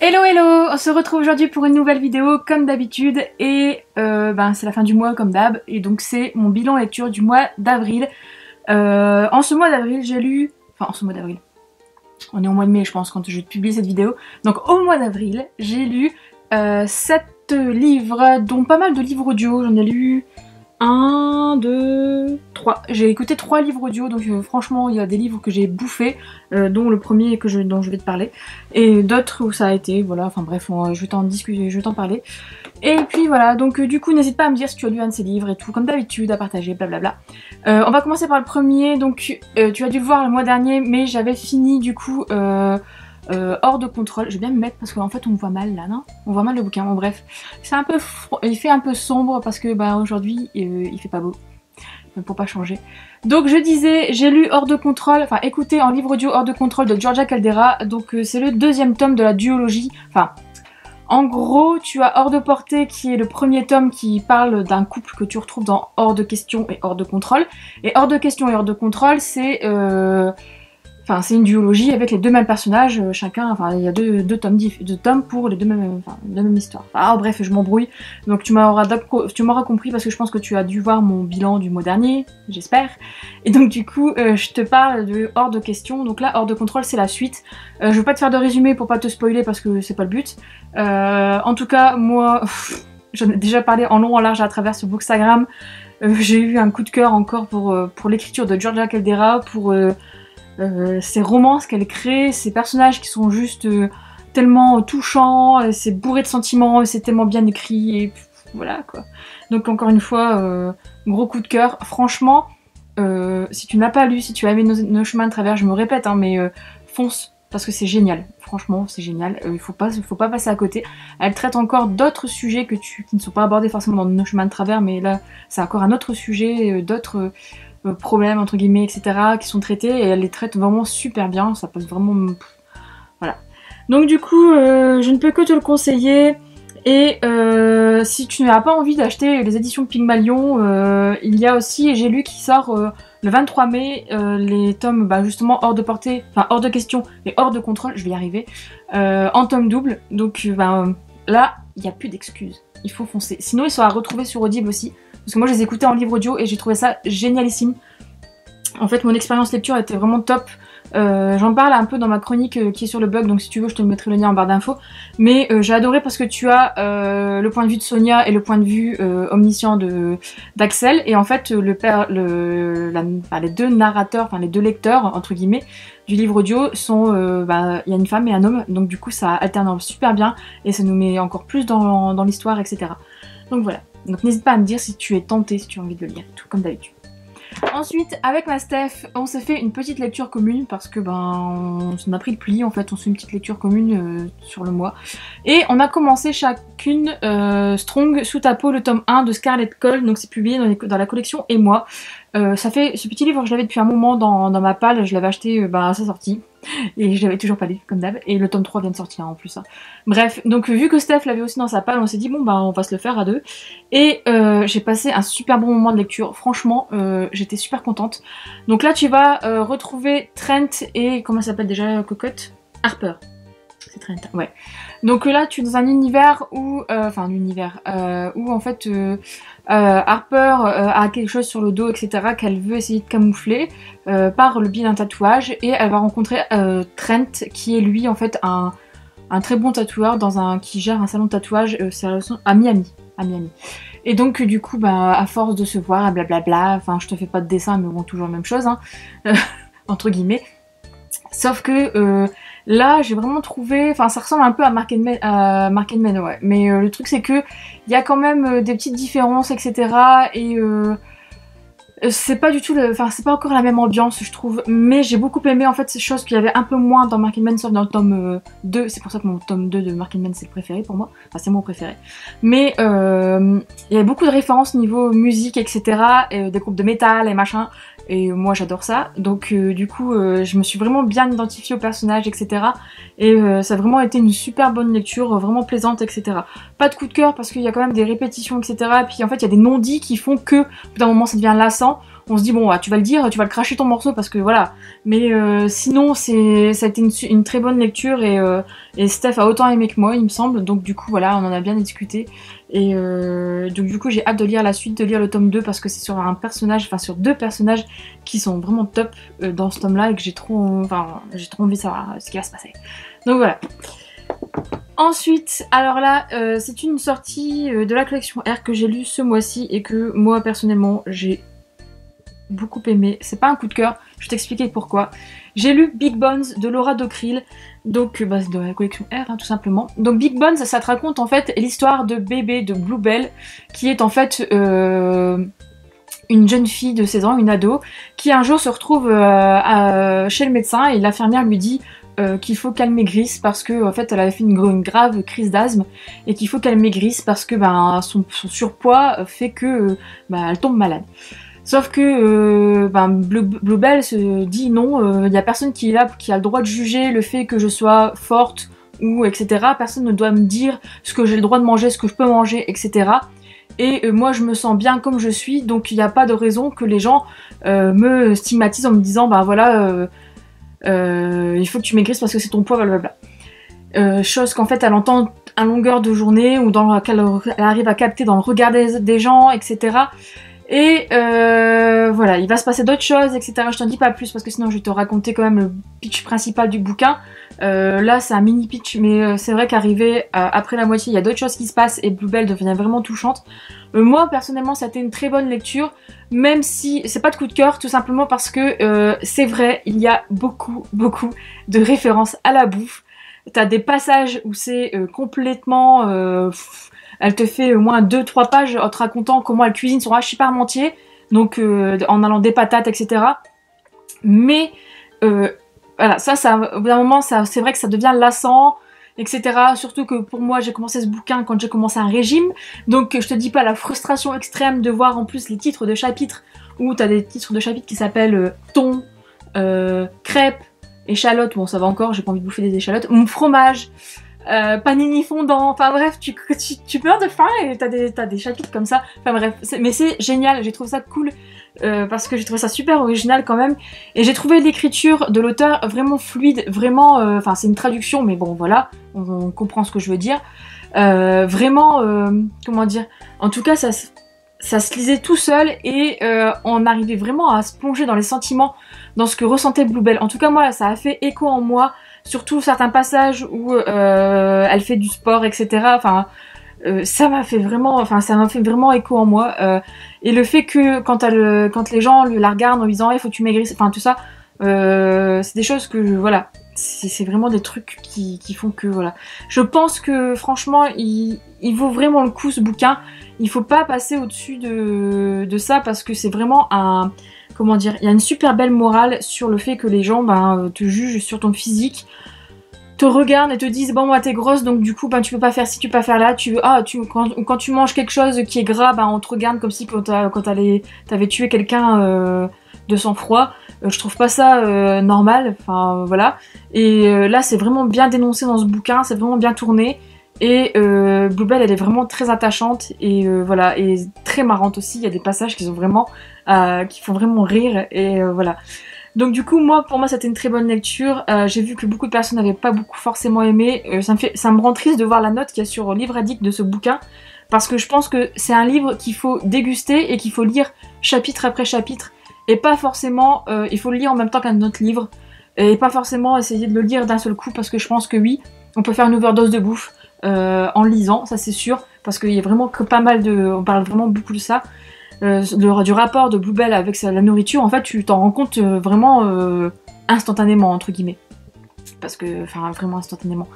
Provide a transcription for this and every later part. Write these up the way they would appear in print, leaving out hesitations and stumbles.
Hello hello, on se retrouve aujourd'hui pour une nouvelle vidéo comme d'habitude et c'est la fin du mois comme d'hab et donc c'est mon bilan lecture du mois d'avril. En ce mois d'avril j'ai lu, enfin en ce mois d'avril, on est au mois de mai je pense quand je publie cette vidéo, donc au mois d'avril j'ai lu 7 livres dont pas mal de livres audio, j'en ai lu 1, 2, 3. J'ai écouté 3 livres audio, donc franchement il y a des livres que j'ai bouffés, dont le premier dont je vais te parler, et d'autres où ça a été, voilà, enfin bref, je vais t'en discuter, je vais t'en parler. Et puis voilà, donc du coup n'hésite pas à me dire si tu as lu un de ces livres et tout, comme d'habitude, à partager, blablabla. On va commencer par le premier, donc tu as dû le voir le mois dernier, mais j'avais fini du coup... hors de contrôle, je vais bien me mettre parce qu'en fait on voit mal là, non? On voit mal le bouquin, bon bref. C'est un peu il fait un peu sombre parce que aujourd'hui il fait pas beau, pour pas changer. Donc je disais, j'ai lu Hors de contrôle, enfin écoutez en livre audio Hors de contrôle de Giorgia Caldera, donc c'est le 2e tome de la duologie, enfin... En gros, tu as Hors de portée qui est le premier tome qui parle d'un couple que tu retrouves dans Hors de question et Hors de contrôle. Et Hors de question et Hors de contrôle, c'est c'est une duologie avec les 2 mêmes personnages, chacun, enfin il y a deux tomes pour les 2 mêmes histoires. Ah bref, je m'embrouille, donc tu m'auras compris parce que je pense que tu as dû voir mon bilan du mois dernier, j'espère. Et donc du coup, je te parle de Hors de question, donc là Hors de contrôle c'est la suite. Je veux pas te faire de résumé pour pas te spoiler parce que c'est pas le but. En tout cas, moi, j'en ai déjà parlé en long, en large à travers ce Bookstagram. J'ai eu un coup de cœur encore pour l'écriture de Giorgia Caldera, pour... ces romances qu'elle crée, ces personnages qui sont juste tellement touchants, c'est bourré de sentiments, c'est tellement bien écrit, et voilà quoi. Donc encore une fois, gros coup de cœur. Franchement, si tu n'as pas lu, si tu as aimé nos chemins de travers, je me répète, hein, mais fonce, parce que c'est génial. Franchement, c'est génial, il faut pas passer à côté. Elle traite encore d'autres sujets qui ne sont pas abordés forcément dans nos chemins de travers, mais là, c'est encore un autre sujet, d'autres... problèmes entre guillemets etc qui sont traités et elle les traite vraiment super bien, ça passe vraiment... Voilà. Donc du coup je ne peux que te le conseiller et si tu n'as pas envie d'acheter les éditions Pygmalion, il y a aussi, et j'ai lu qui sort le 23 mai, les tomes justement Hors de portée, enfin Hors de question et Hors de contrôle, je vais y arriver, en tome double, donc là il n'y a plus d'excuses, il faut foncer. Sinon ils sont à retrouver sur Audible aussi, parce que moi je les écoutais en livre audio et j'ai trouvé ça génialissime. En fait mon expérience lecture était vraiment top. J'en parle un peu dans ma chronique qui est sur le blog, donc si tu veux je te mettrai le lien en barre d'infos. Mais j'ai adoré parce que tu as le point de vue de Sonia et le point de vue omniscient d'Axel. Et en fait les 2 narrateurs, enfin les 2 lecteurs entre guillemets du livre audio sont, il y a une femme et un homme, donc du coup ça alterne super bien et ça nous met encore plus dans l'histoire, etc. Donc voilà. Donc n'hésite pas à me dire si tu es tenté, si tu as envie de le lire, tout comme d'habitude. Ensuite, avec ma Steph, on s'est fait une petite lecture commune parce que on a pris le pli en fait, on se fait une petite lecture commune sur le mois. Et on a commencé chacune Strong sous ta peau, le tome 1 de Scarlet Cole, donc c'est publié dans la collection Et moi. Ça fait ce petit livre, je l'avais depuis un moment dans ma palle, je l'avais acheté à sa sortie. Et je l'avais toujours pas lu, comme d'hab, et le tome 3 vient de sortir en plus. Hein. Bref, donc vu que Steph l'avait aussi dans sa palle, on s'est dit bon on va se le faire à 2. Et j'ai passé un super bon moment de lecture, franchement, j'étais super contente. Donc là tu vas retrouver Trent et, comment elle s'appelle déjà, Cocotte? Harper. C'est Trent, ouais. Donc là tu es dans un univers où, où en fait Harper a quelque chose sur le dos, etc. qu'elle veut essayer de camoufler par le biais d'un tatouage, et elle va rencontrer Trent qui est lui en fait un très bon tatoueur qui gère un salon de tatouage à Miami. Et donc du coup à force de se voir, blablabla, enfin je te fais pas de dessin mais bon toujours la même chose, hein, entre guillemets. Sauf que là j'ai vraiment trouvé, enfin ça ressemble un peu à Mark and Men, ouais. Mais le truc c'est que il y a quand même des petites différences, etc. Et c'est pas du tout c'est pas encore la même ambiance je trouve, mais j'ai beaucoup aimé en fait ces choses qu'il y avait un peu moins dans Mark and Men, sauf dans le tome 2, c'est pour ça que mon tome 2 de Mark and Men c'est le préféré pour moi, enfin c'est mon préféré. Mais il y avait beaucoup de références niveau musique, etc. Et des groupes de métal et machin. Et moi j'adore ça, donc du coup je me suis vraiment bien identifiée au personnage, etc. Et ça a vraiment été une super bonne lecture, vraiment plaisante, etc. Pas de coup de cœur parce qu'il y a quand même des répétitions, etc. Et puis en fait il y a des non-dits qui font que, au bout d'un moment ça devient lassant. temps, on se dit bon, tu vas le dire, tu vas le cracher ton morceau parce que voilà. Mais sinon, ça a été une très bonne lecture et Steph a autant aimé que moi, il me semble. Donc du coup, voilà, on en a bien discuté. Et donc du coup, j'ai hâte de lire la suite, de lire le tome 2 parce que c'est sur un personnage, enfin sur deux personnages qui sont vraiment top dans ce tome-là et que j'ai trop envie de savoir ce qui va se passer. Donc voilà. Ensuite, alors là, c'est une sortie de la collection R que j'ai lue ce mois-ci et que moi personnellement j'ai beaucoup aimé. C'est pas un coup de cœur, je vais t'expliquer pourquoi. J'ai lu Big Bones de Laura Docril, donc c'est de la collection R hein, tout simplement. Donc Big Bones, ça te raconte en fait l'histoire de bébé de Bluebell, qui est en fait une jeune fille de 16 ans, une ado, qui un jour se retrouve chez le médecin et l'infirmière lui dit qu'il faut qu'elle maigrisse parce que en fait elle avait fait une grave crise d'asthme et qu'il faut qu'elle maigrisse parce que son surpoids fait que elle tombe malade. Sauf que Bluebell se dit non, il n'y a personne qui est là qui a le droit de juger le fait que je sois forte ou etc. Personne ne doit me dire ce que j'ai le droit de manger, ce que je peux manger, etc. Et moi je me sens bien comme je suis, donc il n'y a pas de raison que les gens me stigmatisent en me disant voilà il faut que tu maigrisses parce que c'est ton poids, blablabla. Chose qu'en fait elle entend à longueur de journée ou dans laquelle elle arrive à capter dans le regard des gens, etc. Et voilà, il va se passer d'autres choses, etc. Je t'en dis pas plus parce que sinon je vais te raconter quand même le pitch principal du bouquin. Là c'est un mini pitch, mais c'est vrai qu'arrivé après la moitié, il y a d'autres choses qui se passent et Bluebell devient vraiment touchante. Moi personnellement ça a été une très bonne lecture, même si c'est pas de coup de cœur, tout simplement parce que c'est vrai, il y a beaucoup de références à la bouffe. T'as des passages où c'est complètement... elle te fait au moins 2-3 pages en te racontant comment elle cuisine son hachis parmentier, donc en allant des patates, etc. Mais voilà, au bout d'un moment, c'est vrai que ça devient lassant, etc. Surtout que pour moi, j'ai commencé ce bouquin quand j'ai commencé un régime, donc je te dis pas la frustration extrême de voir en plus les titres de chapitres, où t'as des titres de chapitres qui s'appellent thon, crêpes, échalotes, bon ça va encore, j'ai pas envie de bouffer des échalotes, mon fromage, panini fondant, enfin bref, tu meurs de faim et t'as des chapitres comme ça, enfin bref, mais c'est génial, j'ai trouvé ça cool, parce que j'ai trouvé ça super original quand même, et j'ai trouvé l'écriture de l'auteur vraiment fluide, vraiment, enfin c'est une traduction, mais bon voilà, on comprend ce que je veux dire, vraiment, comment dire, en tout cas ça se lisait tout seul et on arrivait vraiment à se plonger dans les sentiments, dans ce que ressentait Bluebell. En tout cas moi ça a fait écho en moi, surtout certains passages où elle fait du sport, etc. Enfin, ça m'a fait vraiment écho en moi. Et le fait que quand les gens la regardent en lui disant, il faut que tu maigrisses, enfin tout ça, c'est des choses que voilà, c'est vraiment des trucs qui font que voilà. Je pense que franchement, il vaut vraiment le coup ce bouquin. Il faut pas passer au-dessus de ça parce que c'est vraiment un... Comment dire, il y a une super belle morale sur le fait que les gens te jugent sur ton physique, te regardent et te disent bon moi t'es grosse donc du coup tu peux pas faire ci, tu peux pas faire là, quand tu manges quelque chose qui est gras, on te regarde comme si quand t'avais tué quelqu'un de sang-froid. Je trouve pas ça normal, enfin voilà. Et là c'est vraiment bien dénoncé dans ce bouquin, c'est vraiment bien tourné. Et Bluebell elle est vraiment très attachante et voilà, et très marrante aussi, il y a des passages qui font vraiment rire et voilà. Donc du coup pour moi c'était une très bonne lecture, j'ai vu que beaucoup de personnes n'avaient pas forcément aimé, ça me rend triste de voir la note qu'il y a sur Livre Addict de ce bouquin, parce que je pense que c'est un livre qu'il faut déguster et qu'il faut lire chapitre après chapitre, et pas forcément, il faut le lire en même temps qu'un autre livre, et pas forcément essayer de le lire d'un seul coup, parce que je pense que oui, on peut faire une overdose de bouffe en lisant, ça c'est sûr, parce qu'il y a vraiment que pas mal on parle vraiment beaucoup de ça, du rapport de Bluebell avec la nourriture. En fait tu t'en rends compte vraiment instantanément entre guillemets, parce que, enfin vraiment instantanément,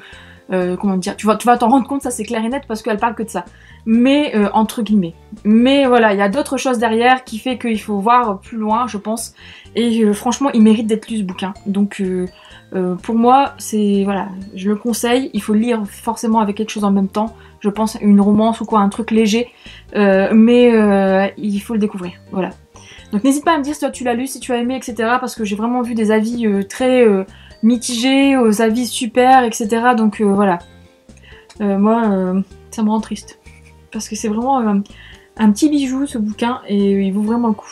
comment dire, tu vas t'en rendre compte, ça c'est clair et net, parce qu'elle parle que de ça, mais entre guillemets. Mais voilà, il y a d'autres choses derrière qui fait qu'il faut voir plus loin, je pense, et franchement il mérite d'être lu ce bouquin, donc pour moi c'est, voilà, je le conseille. Il faut le lire forcément avec quelque chose en même temps, je pense, une romance ou quoi, un truc léger, mais il faut le découvrir, voilà. Donc n'hésite pas à me dire si toi tu l'as lu, si tu as aimé, etc. Parce que j'ai vraiment vu des avis très mitigés, aux avis super, etc. Donc voilà. Moi, ça me rend triste. Parce que c'est vraiment un petit bijou ce bouquin et il vaut vraiment le coup.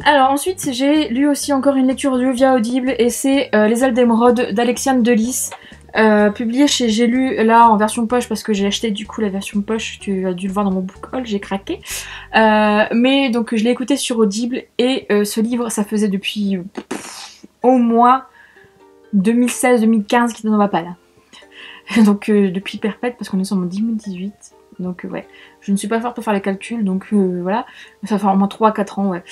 Alors ensuite j'ai lu aussi encore une lecture audio via Audible et c'est Les ailes d'émeraude d'Alexiane Delis, publié chez J'ai lu là en version poche parce que j'ai acheté du coup la version poche, tu as dû le voir dans mon book haul, j'ai craqué. Mais donc je l'ai écouté sur Audible et ce livre ça faisait depuis au moins 2016-2015 qu'il n'en va pas là. Donc depuis perpète parce qu'on est sur mon 2018. Donc ouais, je ne suis pas forte pour faire les calculs donc voilà, ça fait au moins 3-4 ans ouais.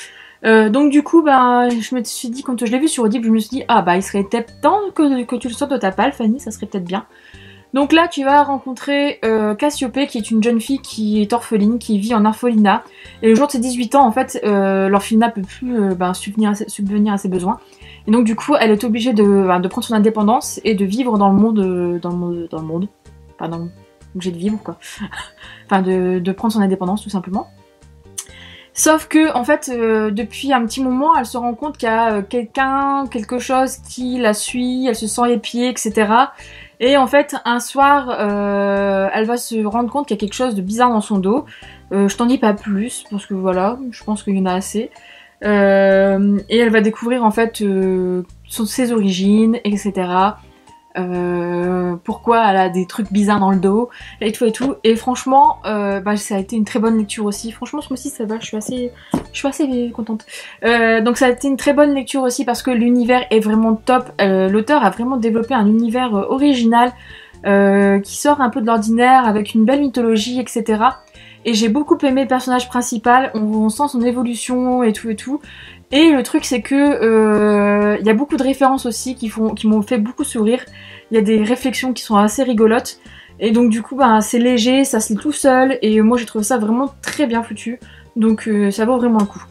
Donc du coup, bah, je me suis dit, quand je l'ai vu sur Audible, je me suis dit, ah bah il serait peut-être temps que tu le sortes de ta palle, Fanny, ça serait peut-être bien. Donc là, tu vas rencontrer Cassiopée, qui est une jeune fille qui est orpheline, qui vit en orphelinat. Et le jour de ses 18 ans, en fait, l'orphelinat peut plus subvenir à ses besoins. Et donc du coup, elle est obligée de prendre son indépendance et de vivre dans le monde, pardon, obligée de vivre quoi. Enfin, de prendre son indépendance tout simplement. Sauf que, en fait, depuis un petit moment, elle se rend compte qu'il y a quelque chose qui la suit, elle se sent épiée, etc. Et en fait, un soir, elle va se rendre compte qu'il y a quelque chose de bizarre dans son dos. Je t'en dis pas plus, parce que voilà, je pense qu'il y en a assez. Et elle va découvrir, en fait, ses origines, etc. Pourquoi elle a des trucs bizarres dans le dos et tout et tout, et franchement bah, ça a été une très bonne lecture aussi, franchement ce mois-ci ça va, je suis assez contente. Donc ça a été une très bonne lecture aussi parce que l'univers est vraiment top, l'auteur a vraiment développé un univers original qui sort un peu de l'ordinaire avec une belle mythologie, etc. Et j'ai beaucoup aimé le personnage principal, on sent son évolution et tout et tout. Et le truc c'est que y a beaucoup de références aussi qui m'ont fait beaucoup sourire. Il y a des réflexions qui sont assez rigolotes. Et donc du coup bah, c'est léger, ça se lit tout seul. Et moi j'ai trouvé ça vraiment très bien foutu. Donc ça vaut vraiment le coup.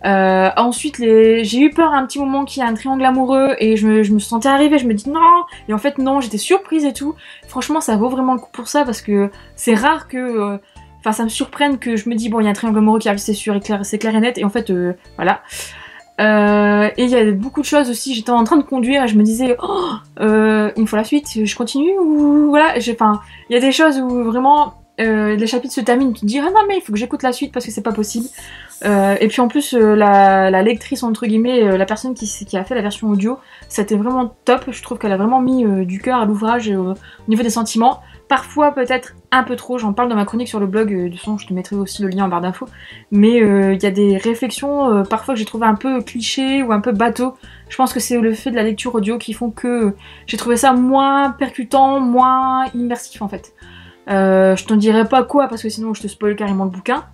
Ensuite j'ai eu peur à un petit moment qu'il y ait un triangle amoureux. Et je me sentais arrivée, je me dis non. Et en fait non, j'étais surprise et tout. Franchement ça vaut vraiment le coup pour ça. Parce que c'est rare que... Enfin ça me surprenne que je me dis bon il y a un triangle amoureux qui arrive, c'est sûr, c'est clair et net. Et en fait voilà. Et il y a beaucoup de choses aussi, j'étais en train de conduire et je me disais oh, il me faut la suite, je continue ou voilà, enfin il y a des choses où vraiment les chapitres se terminent, tu te dis ah non mais il faut que j'écoute la suite parce que c'est pas possible. Et puis en plus la lectrice entre guillemets, la personne qui a fait la version audio, c'était vraiment top, je trouve qu'elle a vraiment mis du cœur à l'ouvrage au niveau des sentiments. Parfois peut-être un peu trop, j'en parle dans ma chronique sur le blog, de toute façon je te mettrai aussi le lien en barre d'infos, mais il y a des réflexions parfois que j'ai trouvé un peu cliché ou un peu bateau. Je pense que c'est le fait de la lecture audio qui font que j'ai trouvé ça moins percutant, moins immersif en fait. Je t'en dirai pas quoi parce que sinon je te spoil carrément le bouquin,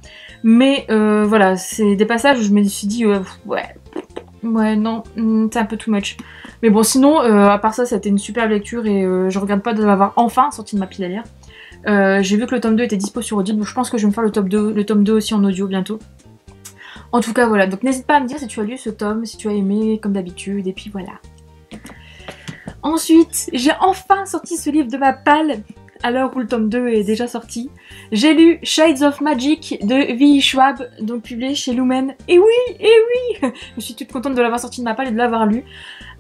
mais voilà, c'est des passages où je me suis dit ouais non, c'est un peu too much. Mais bon sinon, à part ça, ça a été une superbe lecture et je regrette pas de l'avoir enfin sorti de ma pile à lire. J'ai vu que le tome 2 était dispo sur Audible, donc je pense que je vais me faire le tome 2 aussi en audio bientôt. En tout cas voilà, donc n'hésite pas à me dire si tu as lu ce tome, si tu as aimé comme d'habitude, et puis voilà. Ensuite, j'ai enfin sorti ce livre de ma palle, à l'heure où le tome 2 est déjà sorti. J'ai lu Shades of Magic de V.E. Schwab, donc publié chez Lumen. Et oui je suis toute contente de l'avoir sorti de ma palle et de l'avoir lu.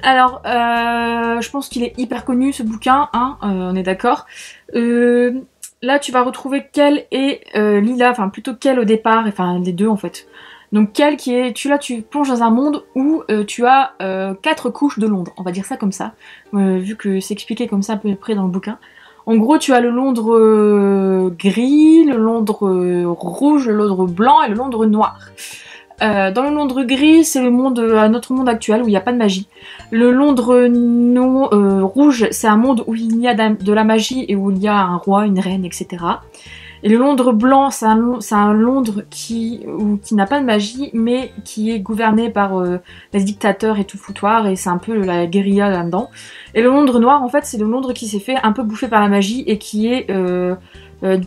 Alors, je pense qu'il est hyper connu ce bouquin, hein, on est d'accord. Là, tu vas retrouver Kel et Lila, enfin plutôt Kel au départ, enfin les deux en fait. Donc Kel qui est, tu plonges dans un monde où tu as 4 couches de Londres, on va dire ça comme ça, vu que c'est expliqué comme ça à peu près dans le bouquin. En gros, tu as le Londres gris, le Londres rouge, le Londres blanc et le Londres noir. Dans le Londres gris, c'est notre monde actuel où il n'y a pas de magie. Le Londres rouge, c'est un monde où il y a de la magie et où il y a un roi, une reine, etc. Et le Londres blanc, c'est un Londres qui n'a pas de magie, mais qui est gouverné par les dictateurs et tout foutoir, et c'est un peu la guérilla là-dedans. Et le Londres noir, en fait, c'est le Londres qui s'est fait un peu bouffer par la magie et qui est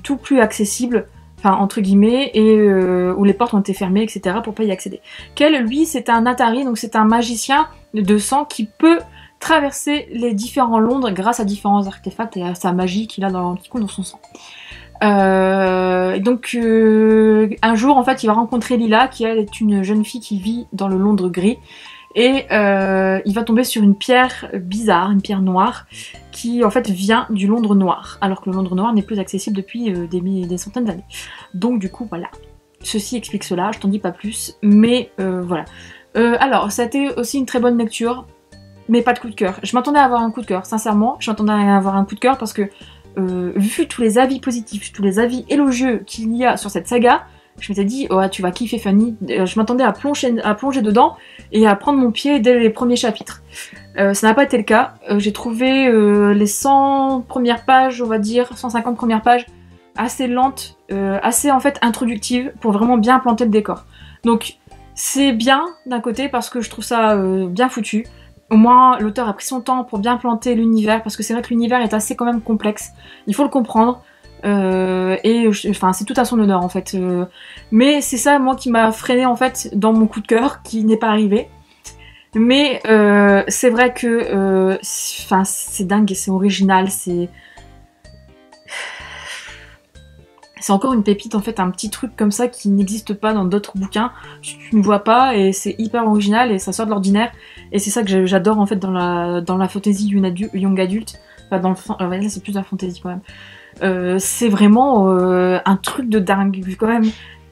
tout plus accessible, enfin entre guillemets, et où les portes ont été fermées, etc. pour pas y accéder. Kel, lui, c'est un Atari, donc c'est un magicien de sang qui peut traverser les différents Londres grâce à différents artefacts et à sa magie qu'il a qui coule dans son sang. Donc un jour en fait il va rencontrer Lila qui elle est une jeune fille qui vit dans le Londres gris et il va tomber sur une pierre bizarre, une pierre noire qui en fait vient du Londres noir alors que le Londres noir n'est plus accessible depuis des centaines d'années. Donc du coup voilà, ceci explique cela, je t'en dis pas plus, mais voilà. Alors, ça a été aussi une très bonne lecture, mais pas de coup de cœur. Je m'attendais à avoir un coup de cœur, sincèrement. Je m'attendais à avoir un coup de cœur parce que, vu tous les avis positifs, tous les avis élogieux qu'il y a sur cette saga, je m'étais dit, oh, tu vas kiffer Fanny. Je m'attendais à plonger dedans et à prendre mon pied dès les premiers chapitres. Ça n'a pas été le cas. J'ai trouvé les 100 premières pages, on va dire, 150 premières pages, assez lentes, assez en fait introductives pour vraiment bien planter le décor. Donc c'est bien d'un côté parce que je trouve ça bien foutu. Au moins l'auteur a pris son temps pour bien planter l'univers, parce que c'est vrai que l'univers est assez quand même complexe. Il faut le comprendre. Enfin c'est tout à son honneur en fait, mais c'est ça moi qui m'a freiné en fait dans mon coup de cœur qui n'est pas arrivé, mais c'est vrai que enfin c'est dingue, c'est original, c'est encore une pépite en fait, un petit truc comme ça qui n'existe pas dans d'autres bouquins, tu ne vois pas, et c'est hyper original et ça sort de l'ordinaire, et c'est ça que j'adore en fait dans la fantasy young adulte, enfin dans le là c'est plus de la fantasy quand même. C'est vraiment un truc de dingue, quand même.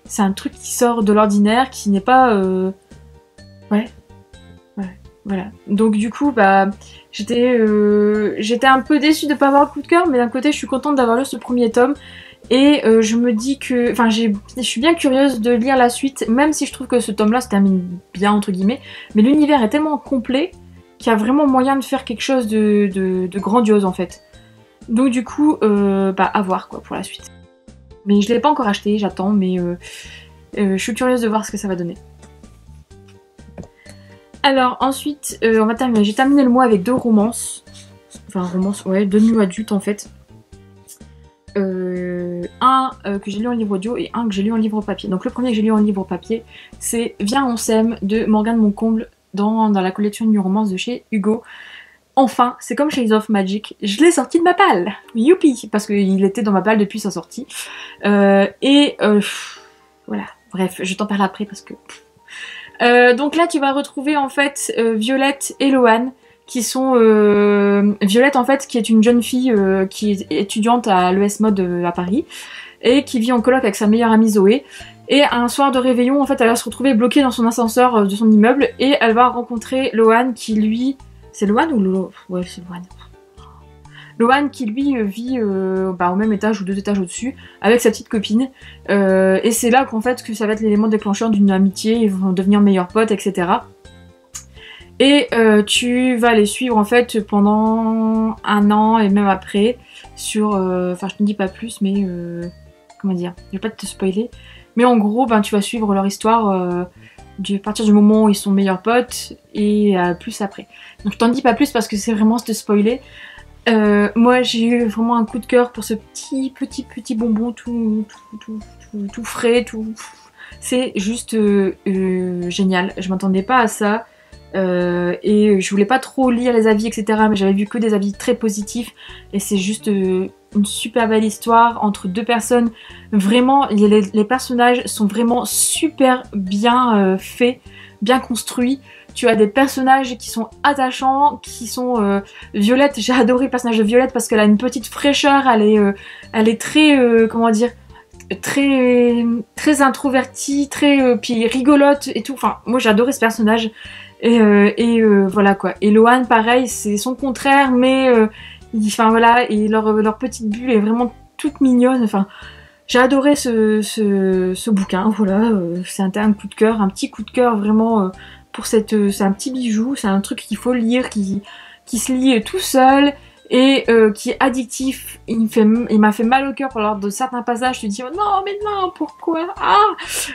C'est un truc qui sort de l'ordinaire, qui n'est pas... Ouais, voilà. Donc du coup, bah, j'étais un peu déçue de ne pas avoir le coup de cœur, mais d'un côté, je suis contente d'avoir lu ce premier tome. Et je me dis que... Enfin, je suis bien curieuse de lire la suite, même si je trouve que ce tome-là se termine bien, entre guillemets. Mais l'univers est tellement complet qu'il y a vraiment moyen de faire quelque chose de grandiose, en fait. Donc du coup, bah à voir quoi pour la suite. Mais je l'ai pas encore acheté, j'attends, mais je suis curieuse de voir ce que ça va donner. Alors ensuite, j'ai terminé le mois avec 2 romances. Enfin romances, ouais, 2 new adultes en fait. Un que j'ai lu en livre audio et un que j'ai lu en livre papier. Donc le premier que j'ai lu en livre papier, c'est Viens on s'aime de Morgane Moncomble dans la collection New Romance de chez Hugo. Enfin, c'est comme Shades of Magic, je l'ai sorti de ma palle, youpi, parce qu'il était dans ma palle depuis sa sortie. Voilà, bref, je t'en parle après parce que... donc là, tu vas retrouver en fait Violette et Loane, qui sont... Violette en fait, qui est une jeune fille qui est étudiante à l'ES Mode à Paris, et qui vit en coloc avec sa meilleure amie Zoé. Et un soir de réveillon, en fait, elle va se retrouver bloquée dans son ascenseur de son immeuble, et elle va rencontrer Loane qui lui... C'est Loane ou Lolo? Ouais, c'est Loane. Loane qui lui vit au même étage ou 2 étages au-dessus avec sa petite copine. Et c'est là qu'en fait que ça va être l'élément déclencheur d'une amitié, ils vont devenir meilleurs potes, etc. Et tu vas les suivre en fait pendant 1 an et même après sur... Enfin je ne dis pas plus mais... comment dire? Je vais pas te spoiler. Mais en gros, ben, tu vas suivre leur histoire... à partir du moment où ils sont meilleurs potes et plus après. Donc je t'en dis pas plus parce que c'est vraiment te spoiler. Moi j'ai eu vraiment un coup de cœur pour ce petit bonbon tout frais, tout... C'est juste génial. Je m'attendais pas à ça. Et je voulais pas trop lire les avis, etc. Mais j'avais vu que des avis très positifs. Et c'est juste une super belle histoire entre 2 personnes. Vraiment, les personnages sont vraiment super bien faits, bien construits. Tu as des personnages qui sont attachants, qui sont... Violette, j'ai adoré le personnage de Violette parce qu'elle a une petite fraîcheur, elle est très... comment dire, très introvertie, très puis rigolote et tout. Enfin, moi j'ai adoré ce personnage. Et voilà quoi. Et Loane, pareil, c'est son contraire, mais enfin voilà, et leur petite bulle est vraiment toute mignonne. Enfin, j'ai adoré ce bouquin. Voilà, c'est un coup de cœur, un petit coup de cœur vraiment pour c'est un petit bijou, c'est un truc qu'il faut lire, qui se lit tout seul. Et qui est addictif. Il m'a fait mal au cœur lors de certains passages. Tu te dis oh non mais non pourquoi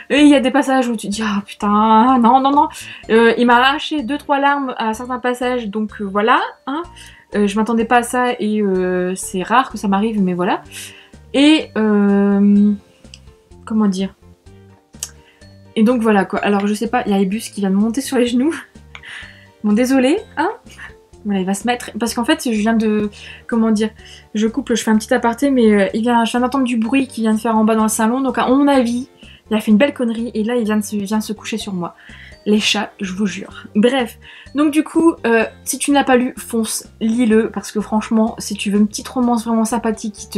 et il y a des passages où tu te dis ah oh, putain non. Il m'a arraché 2-3 larmes à certains passages, donc voilà hein. Je m'attendais pas à ça et c'est rare que ça m'arrive, mais voilà. Et comment dire, et donc voilà quoi. Alors je sais pas, il y a Ebus qui vient de monter sur les genoux. Bon désolé hein. Voilà, il va se mettre... Parce qu'en fait, je viens de... Comment dire? Je coupe, je fais un petit aparté, mais je viens d'entendre du bruit qu'il vient de faire en bas dans le salon. Donc à mon avis, il a fait une belle connerie et là, il vient de se coucher sur moi. Les chats, je vous jure. Bref, donc du coup, si tu ne l'as pas lu, fonce, lis-le. Parce que franchement, si tu veux une petite romance vraiment sympathique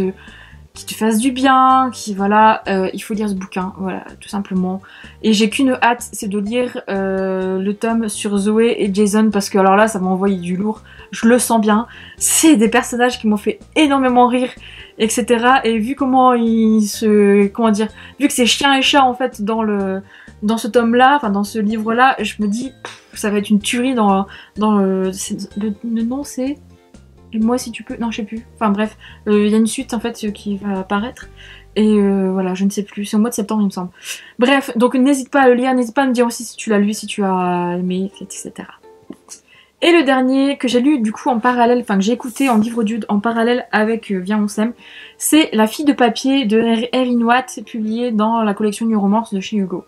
qui te fasse du bien, qui voilà, il faut lire ce bouquin, voilà, tout simplement. Et j'ai qu'une hâte, c'est de lire le tome sur Zoé et Jason, parce que alors là, ça m'a envoyé du lourd, je le sens bien. C'est des personnages qui m'ont fait énormément rire, etc. Et vu comment comment dire, vu que c'est chien et chat en fait dans ce tome-là, enfin dans ce livre-là, je me dis, ça va être une tuerie dans le nom c'est... Et moi si tu peux, non je sais plus, enfin bref, il y a une suite en fait qui va apparaître, et voilà, je ne sais plus, c'est au mois de septembre il me semble. Bref, donc n'hésite pas à le lire, n'hésite pas à me dire aussi si tu l'as lu, si tu as aimé, etc. Et le dernier que j'ai lu du coup en parallèle, enfin que j'ai écouté en livre audio en parallèle avec Viens on s'aime, c'est La fille de papier de Erin Watt, publié dans la collection New Romance de chez Hugo.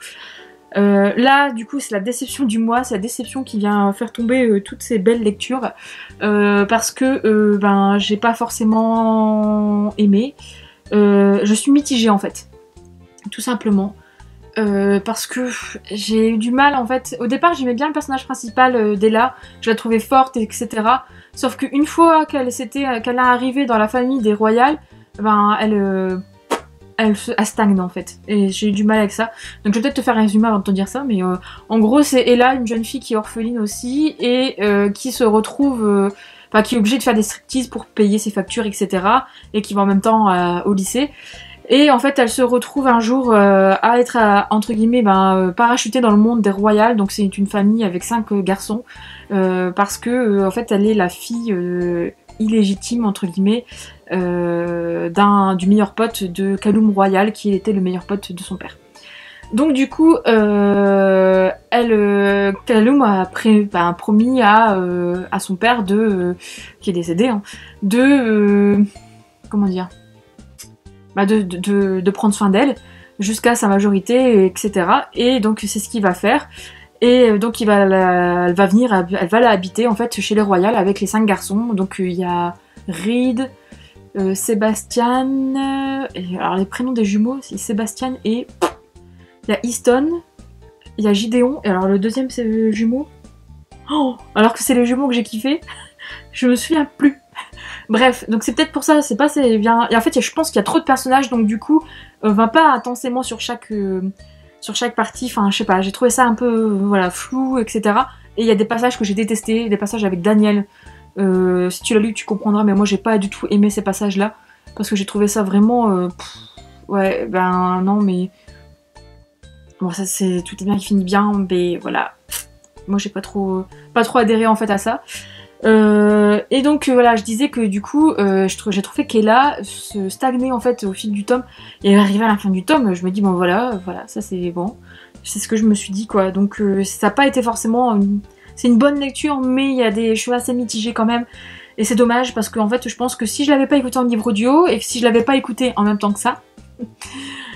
Là, du coup, c'est la déception du mois, c'est la déception qui vient faire tomber toutes ces belles lectures, parce que ben, j'ai pas forcément aimé. Je suis mitigée en fait, tout simplement. Parce que j'ai eu du mal en fait. Au départ, j'aimais bien le personnage principal d'Ella, je la trouvais forte, etc. Sauf qu'une fois qu'elle est arrivée dans la famille des Royals, ben elle stagne en fait, et j'ai eu du mal avec ça. Donc je vais peut-être te faire un résumé avant de te dire ça, mais en gros c'est Ella, une jeune fille qui est orpheline aussi, et qui se retrouve, enfin qui est obligée de faire des striptease pour payer ses factures, etc. Et qui va en même temps au lycée. Et en fait elle se retrouve un jour à être, entre guillemets, parachutée dans le monde des Royals, donc c'est une famille avec 5 garçons, parce que en fait elle est la fille illégitime, entre guillemets, du meilleur pote de Callum Royal, qui était le meilleur pote de son père. Donc du coup, Callum a promis à son père qui est décédé, hein, comment dire, de prendre soin d'elle jusqu'à sa majorité, etc. Et donc c'est ce qu'il va faire. Et donc elle va la habiter en fait chez les Royals avec les 5 garçons. Donc il y a Reed, Sébastien, alors les prénoms des jumeaux c'est Sébastien, et il y a Easton, il y a Gideon, et alors le deuxième c'est le jumeau. Oh, alors que c'est les jumeaux que j'ai kiffé, je me souviens plus. Bref, donc c'est peut-être pour ça, c'est pas c'est bien. Et en fait je pense qu'il y a trop de personnages, donc du coup va pas intensément sur chaque partie, enfin je sais pas, j'ai trouvé ça un peu voilà, flou, etc. Et il y a des passages que j'ai détestés, des passages avec Daniel. Si tu l'as lu, tu comprendras, mais moi j'ai pas du tout aimé ces passages-là, parce que j'ai trouvé ça vraiment... ouais, ben non, mais... Bon, ça c'est... Tout est bien qui finit bien, mais voilà. Moi j'ai pas trop adhéré en fait à ça. Et donc voilà, je disais que du coup, j'ai trouvé qu'Ella se stagnait en fait au fil du tome, et arrivé à la fin du tome, je me dis bon voilà, ça c'est bon. C'est ce que je me suis dit quoi, donc ça n'a pas été forcément... C'est une bonne lecture, mais je suis assez mitigée quand même. Et c'est dommage parce que en fait, je pense que si je l'avais pas écouté en livre audio et que si je l'avais pas écouté en même temps que ça,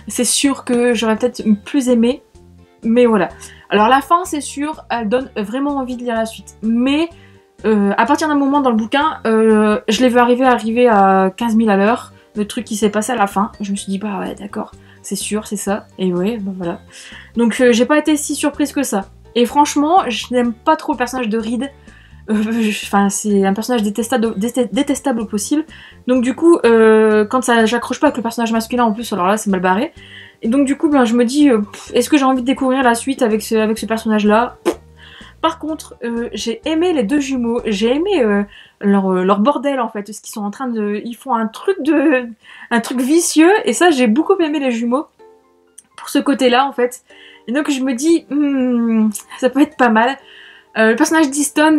c'est sûr que j'aurais peut-être plus aimé. Mais voilà. Alors la fin, c'est sûr, elle donne vraiment envie de lire la suite. Mais à partir d'un moment dans le bouquin, je l'ai vu arriver à 15 000 à l'heure. Le truc qui s'est passé à la fin. Je me suis dit, bah ouais, d'accord, c'est sûr, c'est ça. Et ouais, bah voilà. Donc j'ai pas été si surprise que ça. Et franchement, je n'aime pas trop le personnage de Reed. Enfin, c'est un personnage détestable au possible. Donc du coup, quand j'accroche pas avec le personnage masculin en plus, alors là, c'est mal barré. Et donc du coup, ben, je me dis, est-ce que j'ai envie de découvrir la suite avec ce personnage-là? Par contre, j'ai aimé les 2 jumeaux. J'ai aimé leur bordel en fait, ce qu'ils sont en train de... Ils font un truc vicieux, et ça, j'ai beaucoup aimé les jumeaux pour ce côté-là en fait. Et donc je me dis, ça peut être pas mal. Le personnage d'Easton,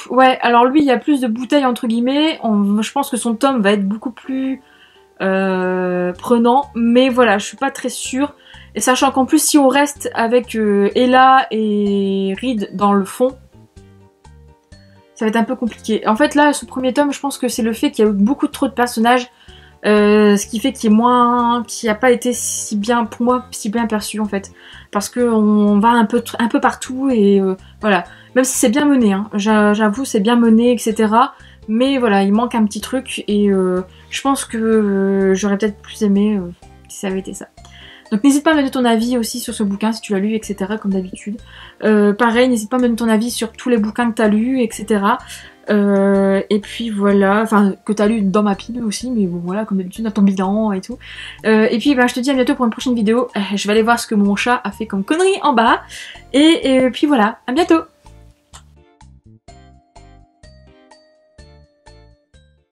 ouais, alors lui il y a plus de bouteilles entre guillemets, je pense que son tome va être beaucoup plus prenant, mais voilà, je suis pas très sûre. Et sachant qu'en plus si on reste avec Ella et Reed dans le fond, ça va être un peu compliqué. En fait là, ce premier tome, je pense que c'est le fait qu'il y a eu beaucoup trop de personnages, ce qui fait qu'il a pas été si bien, pour moi, si bien perçu en fait. Parce qu'on va un peu partout, et voilà. Même si c'est bien mené, hein, j'avoue, c'est bien mené, etc. Mais voilà, il manque un petit truc, et je pense que j'aurais peut-être plus aimé si ça avait été ça. Donc n'hésite pas à me donner ton avis aussi sur ce bouquin, si tu l'as lu, etc. comme d'habitude. Pareil, n'hésite pas à me donner ton avis sur tous les bouquins que tu as lus, etc. Et puis voilà, enfin que t'as lu dans ma pile aussi, mais bon voilà, comme d'habitude, dans ton bilan et tout. Et puis je te dis à bientôt pour une prochaine vidéo. Je vais aller voir ce que mon chat a fait comme connerie en bas. Et puis voilà, à bientôt!